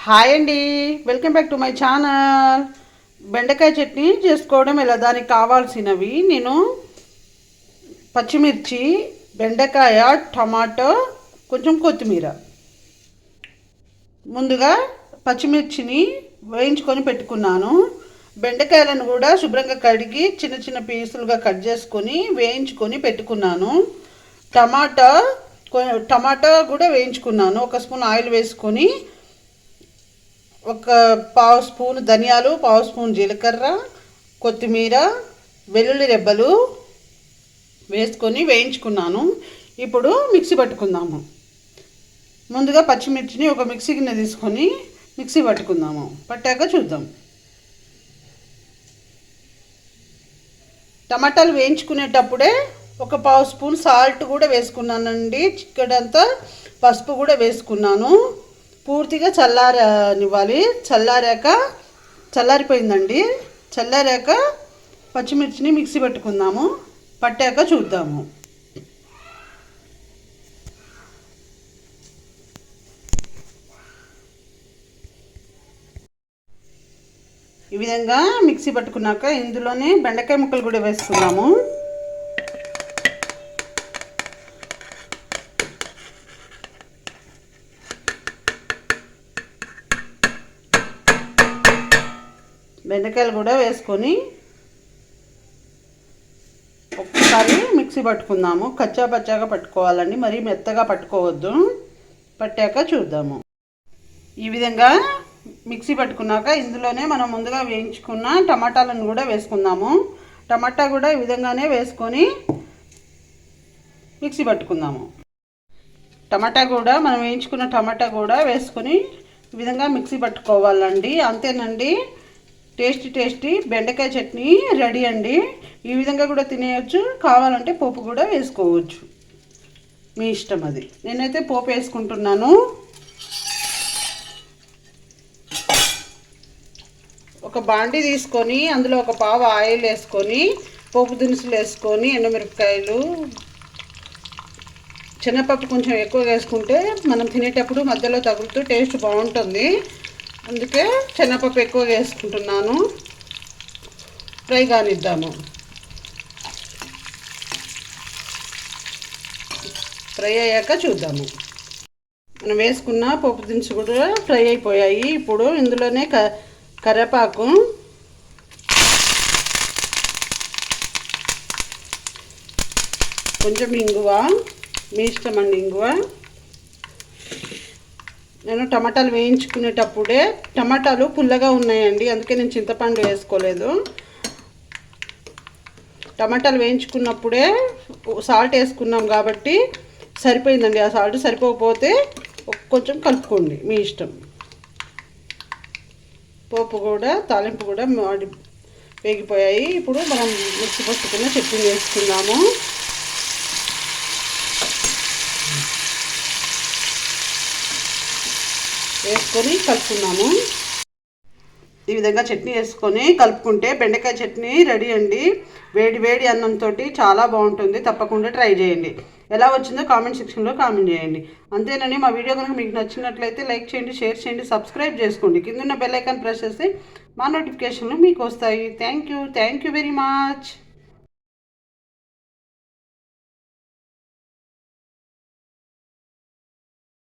Hi అండి, welcome back to my channel. బెండకాయ చట్నీ చేసుకోవడం ఎలా, దానికి కావాల్సినవి నేను పచ్చిమిర్చి, బెండకాయ, టమాటో, కొంచెం కొత్తిమీర. ముందుగా పచ్చిమిర్చిని వేయించుకొని పెట్టుకున్నాను. బెండకాయలను కూడా శుభ్రంగా కడిగి చిన్న చిన్న పీసులుగా కట్ చేసుకొని వేయించుకొని పెట్టుకున్నాను. టమాటా కూడా వేయించుకున్నాను. ఒక స్పూన్ ఆయిల్ వేసుకొని ఒక పావు స్పూన్ ధనియాలు, పావు స్పూన్ జీలకర్ర, కొత్తిమీర, వెల్లుల్లి రెబ్బలు వేసుకొని వేయించుకున్నాను. ఇప్పుడు మిక్సీ పట్టుకుందాము. ముందుగా పచ్చిమిర్చిని ఒక మిక్సీ గిన్నె తీసుకొని మిక్సీ పట్టుకుందాము. పట్టాక చూద్దాం. టమాటాలు వేయించుకునేటప్పుడే ఒక పావు స్పూన్ సాల్ట్ కూడా వేసుకున్నానండి. చిక్కడంతా పసుపు కూడా వేసుకున్నాను. పూర్తిగా చల్లారనివ్వాలి. చల్లారిపోయిందండి. చల్లారాక పచ్చిమిర్చిని మిక్సీ పట్టుకుందాము. పట్టాక చూద్దాము. ఈ విధంగా మిక్సీ పట్టుకున్నాక ఇందులోనే బెండకాయ ముక్కలు కూడా వేసుకుందాము. బెండకాయలు కూడా వేసుకొని ఒక్కసారి మిక్సీ పట్టుకుందాము. కచ్చా పచ్చాగా పట్టుకోవాలండి, మరీ మెత్తగా పట్టుకోవద్దు. పట్టాక చూద్దాము. ఈ విధంగా మిక్సీ పట్టుకున్నాక ఇందులోనే మనం ముందుగా వేయించుకున్న టమాటాలను కూడా వేసుకుందాము. టమాటా కూడా ఈ విధంగానే వేసుకొని మిక్సీ పట్టుకుందాము. మనం వేయించుకున్న టమాటా కూడా వేసుకొని ఈ విధంగా మిక్సీ పట్టుకోవాలండి. అంతేనండి, టేస్టీ బెండకాయ చట్నీ రెడీ అండి. ఈ విధంగా కూడా తినేయచ్చు, కావాలంటే పోపు కూడా వేసుకోవచ్చు, మీ ఇష్టం అది. నేనైతే పోపు వేసుకుంటున్నాను. ఒక బాండి తీసుకొని అందులో ఒక పావు ఆయిల్ వేసుకొని పోపు దినుసులు వేసుకొని ఎండుమిరపకాయలు, శనగపప్పు కొంచెం ఎక్కువ వేసుకుంటే మనం తినేటప్పుడు మధ్యలో తగులుతూ టేస్ట్ బాగుంటుంది. అందుకే శనగపప్పు ఎక్కువ వేసుకుంటున్నాను. ఫ్రై కానిద్దాము. ఫ్రై అయ్యాక చూద్దాము. మనం వేసుకున్న పోపు దినుసు కూడా ఫ్రై అయిపోయాయి. ఇప్పుడు ఇందులోనే కరివేపాకు, కొంచెం ఇంగువ, మీ ఇష్టం అండి. ఇంగువ నేను టమాటాలు వేయించుకునేటప్పుడే టమాటాలు పుల్లగా ఉన్నాయండి, అందుకే నేను చింతపండు వేసుకోలేదు. టమాటాలు వేయించుకున్నప్పుడే సాల్ట్ వేసుకున్నాం కాబట్టి సరిపోయిందండి. ఆ సాల్ట్ సరిపోకపోతే కొంచెం కలుపుకోండి, మీ ఇష్టం. పోపు కూడా, తాలింపు కూడా వేగిపోయాయి. ఇప్పుడు మనం మిక్సీ పట్టుకున్న చట్నీ వేసుకుందాము. వేసుకొని కలుపుకున్నాము. ఈ విధంగా చట్నీ వేసుకొని కలుపుకుంటే బెండకాయ చట్నీ రెడీ అండి. వేడి అన్నంతో చాలా బాగుంటుంది. తప్పకుండా ట్రై చేయండి. ఎలా వచ్చిందో కామెంట్ సెక్షన్లో కామెంట్ చేయండి. అంతేనండి, మా వీడియో కనుక మీకు నచ్చినట్లయితే లైక్ చేయండి, షేర్ చేయండి, సబ్స్క్రైబ్ చేసుకోండి. కింద ఉన్న బెల్ ఐకాన్ ప్రెస్ చేస్తే మా నోటిఫికేషన్లు మీకు వస్తాయి. Thank you very much.